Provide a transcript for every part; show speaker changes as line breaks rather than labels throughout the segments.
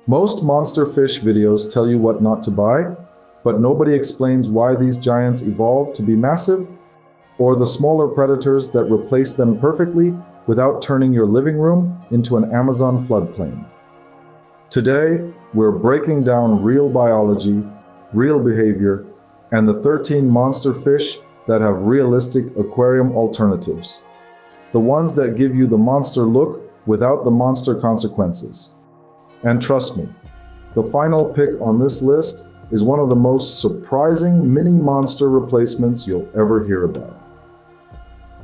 Most monster fish videos tell you what not to buy, but nobody explains why these giants evolved to be massive, or the smaller predators that replace them perfectly without turning your living room into an Amazon floodplain. Today, we're breaking down real biology, real behavior, and the 13 monster fish that have realistic aquarium alternatives. The ones that give you the monster look without the monster consequences. And trust me, the final pick on this list is one of the most surprising mini monster replacements you'll ever hear about.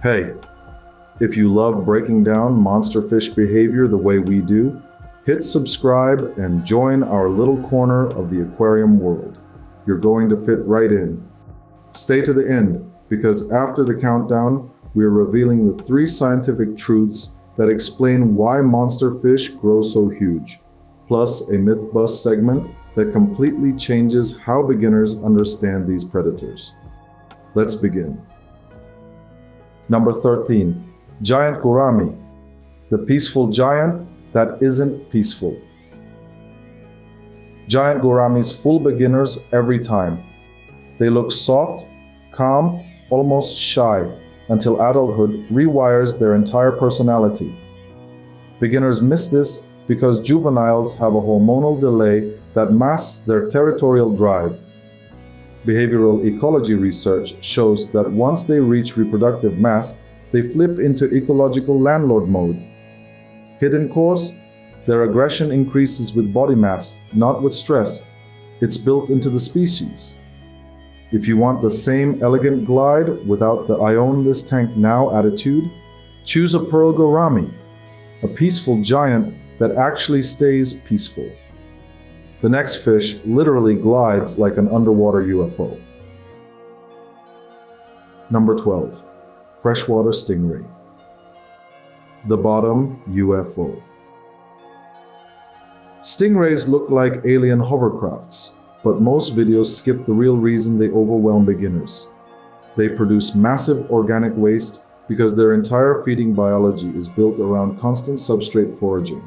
Hey, if you love breaking down monster fish behavior the way we do, hit subscribe and join our little corner of the aquarium world. You're going to fit right in. Stay to the end, because after the countdown, we're revealing the 3 scientific truths that explain why monster fish grow so huge, plus a myth bust segment that completely changes how beginners understand these predators. Let's begin. Number 13. Giant Gourami, the peaceful giant that isn't peaceful. Giant Gouramis fool beginners every time. They look soft, calm, almost shy, until adulthood rewires their entire personality. Beginners miss this because juveniles have a hormonal delay that masks their territorial drive. Behavioral ecology research shows that once they reach reproductive mass, they flip into ecological landlord mode. Hidden cause? Their aggression increases with body mass, not with stress. It's built into the species. If you want the same elegant glide without the "I own this tank now" attitude, choose a pearl Gourami, a peaceful giant that actually stays peaceful. The next fish literally glides like an underwater UFO. Number 12. Freshwater Stingray. The bottom UFO. Stingrays look like alien hovercrafts, but most videos skip the real reason they overwhelm beginners. They produce massive organic waste because their entire feeding biology is built around constant substrate foraging.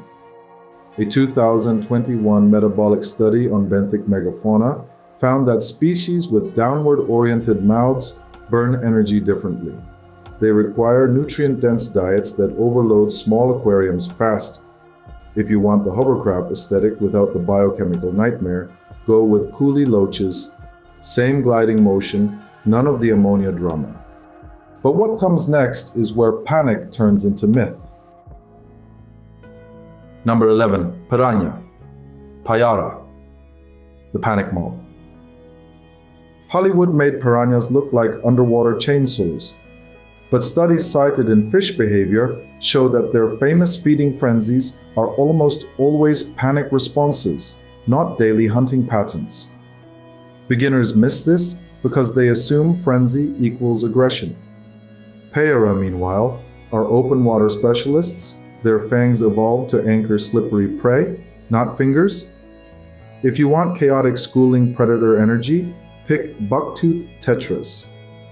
A 2021 metabolic study on benthic megafauna found that species with downward-oriented mouths burn energy differently. They require nutrient-dense diets that overload small aquariums fast. If you want the hovercraft aesthetic without the biochemical nightmare, go with coolie loaches, same gliding motion, none of the ammonia drama. But what comes next is where panic turns into myth. Number 11. Piranha. Payara. The panic mob. Hollywood made piranhas look like underwater chainsaws, but studies cited in fish behavior show that their famous feeding frenzies are almost always panic responses, not daily hunting patterns. Beginners miss this because they assume frenzy equals aggression. Payara, meanwhile, are open water specialists. Their fangs evolved to anchor slippery prey, not fingers. If you want chaotic schooling predator energy, pick bucktooth tetras.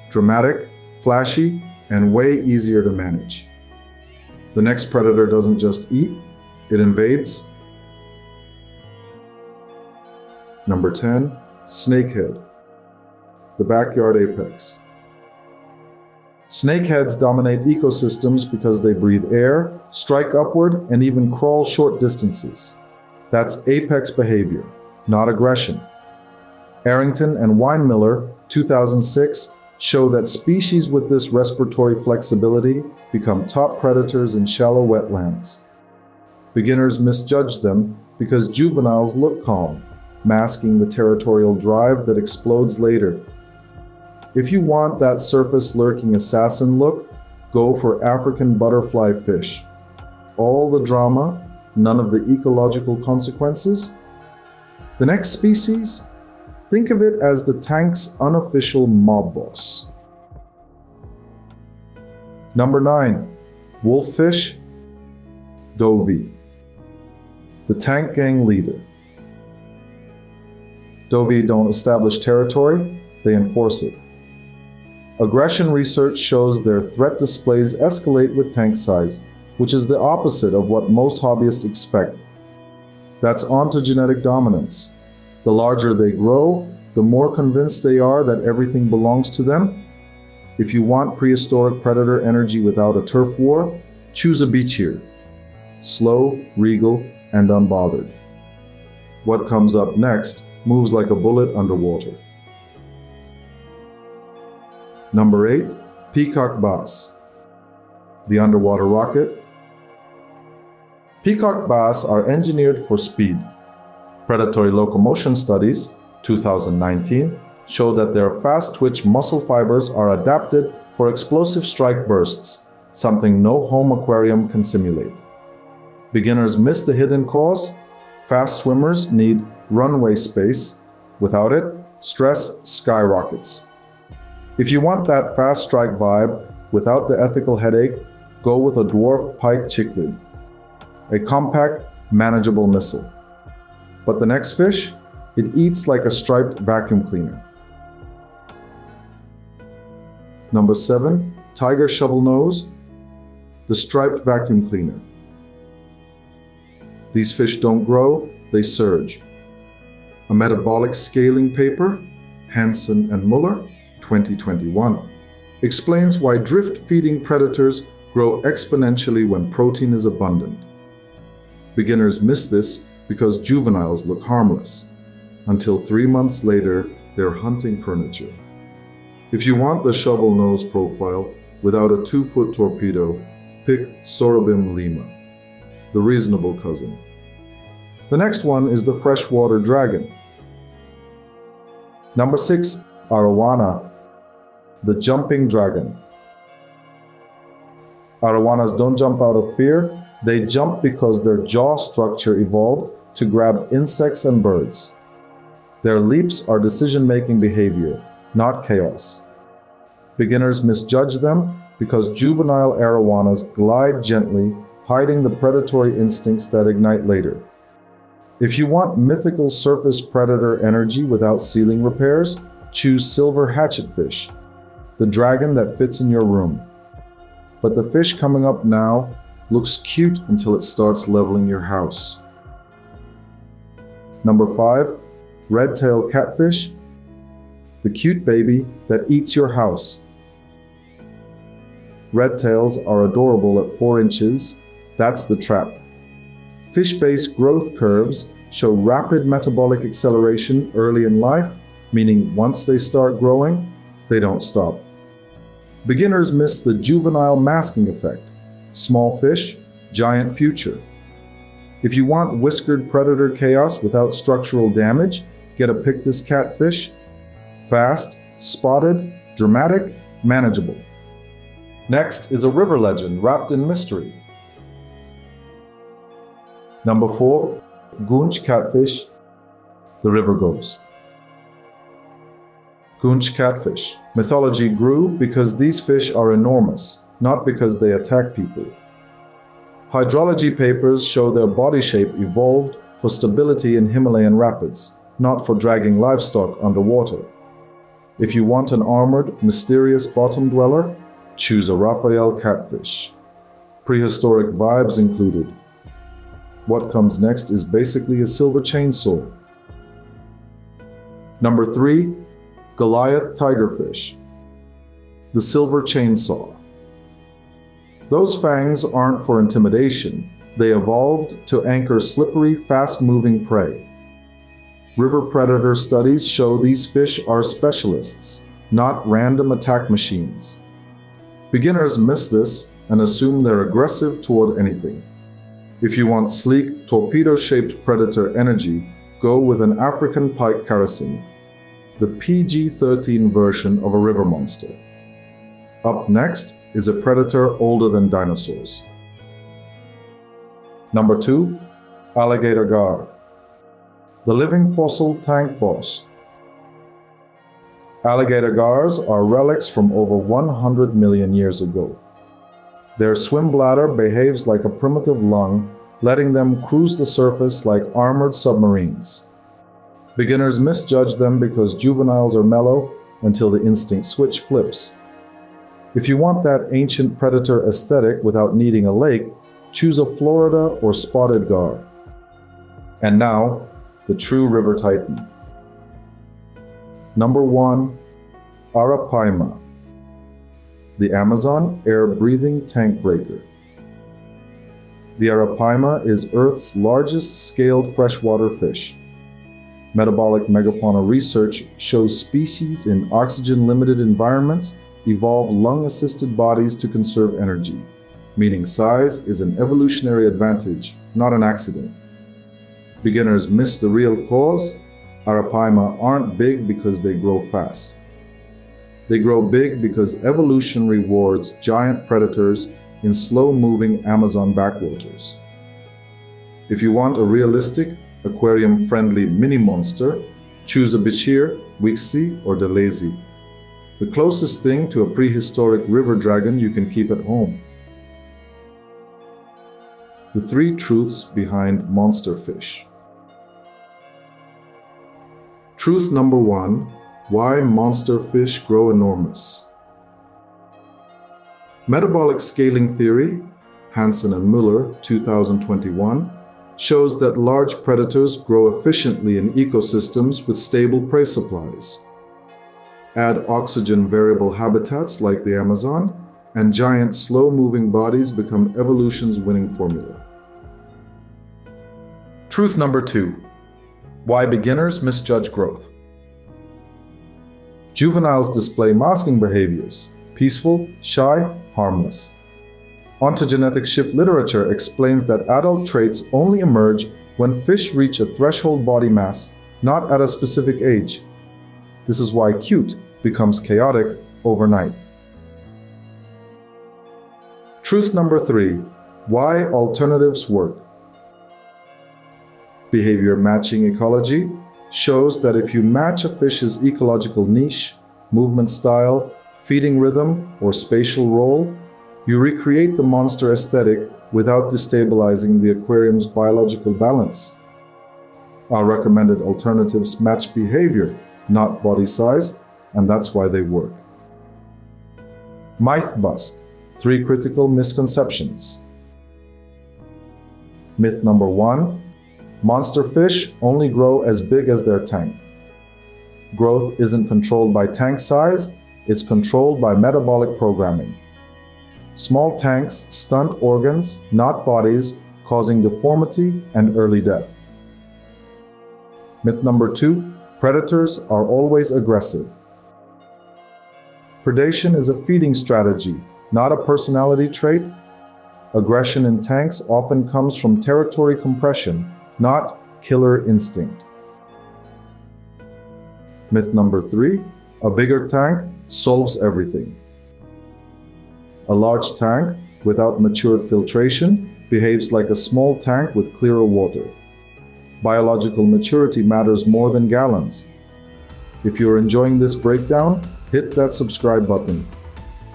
Dramatic, flashy, and way easier to manage. The next predator doesn't just eat, it invades. Number 10. Snakehead. The backyard apex. Snakeheads dominate ecosystems because they breathe air, strike upward, and even crawl short distances. That's apex behavior, not aggression. Arrington and Weinmiller, 2006, show that species with this respiratory flexibility become top predators in shallow wetlands. Beginners misjudge them because juveniles look calm, masking the territorial drive that explodes later. If you want that surface-lurking assassin look, go for African butterfly fish. All the drama, none of the ecological consequences. The next species? Think of it as the tank's unofficial mob boss. Number 9. Wolffish. Dovii. The tank gang leader. Dovii don't establish territory, they enforce it. Aggression research shows their threat displays escalate with tank size, which is the opposite of what most hobbyists expect. That's ontogenetic dominance. The larger they grow, the more convinced they are that everything belongs to them. If you want prehistoric predator energy without a turf war, choose a Bichir. Slow, regal, and unbothered. What comes up next moves like a bullet underwater. Number 8. Peacock bass. The underwater rocket. Peacock bass are engineered for speed. Predatory locomotion studies, 2019, show that their fast-twitch muscle fibers are adapted for explosive strike bursts, something no home aquarium can simulate. Beginners miss the hidden cause. Fast swimmers need runway space. Without it, stress skyrockets. If you want that fast strike vibe without the ethical headache, go with a dwarf pike cichlid, a compact, manageable missile. But the next fish? It eats like a striped vacuum cleaner. Number 7. Tiger Shovelnose, the striped vacuum cleaner. These fish don't grow, they surge. A metabolic scaling paper, Hansen and Muller, 2021, explains why drift-feeding predators grow exponentially when protein is abundant. Beginners miss this because juveniles look harmless, until 3 months later they're hunting furniture. If you want the shovel nose profile without a 2-foot torpedo, pick Sorabim Lima, the reasonable cousin. The next one is the freshwater dragon. Number 6, Arowana, the jumping dragon. Arawanas don't jump out of fear, they jump because their jaw structure evolved to grab insects and birds. Their leaps are decision-making behavior, not chaos. Beginners misjudge them because juvenile Arawanas glide gently, hiding the predatory instincts that ignite later. If you want mythical surface predator energy without ceiling repairs, choose silver hatchetfish, the dragon that fits in your room. But the fish coming up now looks cute until it starts leveling your house. Number 5, Redtail Catfish, the cute baby that eats your house. Redtails are adorable at 4 inches, that's the trap. Fish-based growth curves show rapid metabolic acceleration early in life, meaning once they start growing, they don't stop. Beginners miss the juvenile masking effect. Small fish, giant future. If you want whiskered predator chaos without structural damage, get a Pictus catfish. Fast, spotted, dramatic, manageable. Next is a river legend wrapped in mystery. Number 4, Goonch catfish, the river ghost. Goonch catfish. Mythology grew because these fish are enormous, not because they attack people. Hydrology papers show their body shape evolved for stability in Himalayan rapids, not for dragging livestock underwater. If you want an armored, mysterious bottom dweller, choose a Redtail Catfish. Prehistoric vibes included. What comes next is basically a silver chainsaw. Number 3, Goliath Tigerfish, the silver chainsaw. Those fangs aren't for intimidation, they evolved to anchor slippery, fast-moving prey. River predator studies show these fish are specialists, not random attack machines. Beginners miss this and assume they're aggressive toward anything. If you want sleek, torpedo-shaped predator energy, go with an African pike karasin, the PG-13 version of a river monster. Up next is a predator older than dinosaurs. Number 2, alligator gar, the living fossil tank boss. Alligator gars are relics from over 100 million years ago. Their swim bladder behaves like a primitive lung, letting them cruise the surface like armored submarines. Beginners misjudge them because juveniles are mellow until the instinct switch flips. If you want that ancient predator aesthetic without needing a lake, choose a Florida or spotted gar. And now, the true river titan. Number 1. Arapaima, the Amazon air-breathing tank breaker. The Arapaima is Earth's largest scaled freshwater fish. Metabolic megafauna research shows species in oxygen-limited environments evolve lung-assisted bodies to conserve energy, meaning size is an evolutionary advantage, not an accident. Beginners miss the real cause. Arapaima aren't big because they grow fast. They grow big because evolution rewards giant predators in slow-moving Amazon backwaters. If you want a realistic, aquarium-friendly mini-monster, choose a Bichir, Wixie, or Delazy. The closest thing to a prehistoric river dragon you can keep at home. The 3 truths behind monster fish. Truth number 1. Why monster fish grow enormous. Metabolic scaling theory, Hansen and Muller, 2021, shows that large predators grow efficiently in ecosystems with stable prey supplies. Add oxygen variable habitats like the Amazon, and giant slow-moving bodies become evolution's winning formula. Truth number 2. Why beginners misjudge growth. Juveniles display masking behaviors: peaceful, shy, harmless. Ontogenetic shift literature explains that adult traits only emerge when fish reach a threshold body mass, not at a specific age. This is why cute becomes chaotic overnight. Truth number 3. Why alternatives work. Behavior matching ecology shows that if you match a fish's ecological niche, movement style, feeding rhythm, or spatial role, you recreate the monster aesthetic without destabilizing the aquarium's biological balance. Our recommended alternatives match behavior, not body size, and that's why they work. Myth bust: 3 critical misconceptions. Myth number 1. Monster fish only grow as big as their tank. Growth isn't controlled by tank size, it's controlled by metabolic programming. Small tanks stunt organs, not bodies, causing deformity and early death. Myth number 2. Predators are always aggressive. Predation is a feeding strategy, not a personality trait. Aggression in tanks often comes from territory compression, not killer instinct. Myth number 3. A bigger tank solves everything. A large tank without matured filtration behaves like a small tank with clearer water. Biological maturity matters more than gallons. If you're enjoying this breakdown, hit that subscribe button.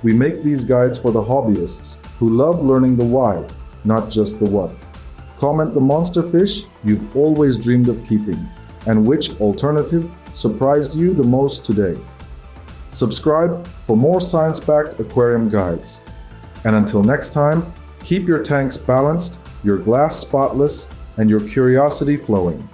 We make these guides for the hobbyists who love learning the why, not just the what. Comment the monster fish you've always dreamed of keeping, and which alternative surprised you the most today. Subscribe for more science-backed aquarium guides. And until next time, keep your tanks balanced, your glass spotless, and your curiosity flowing.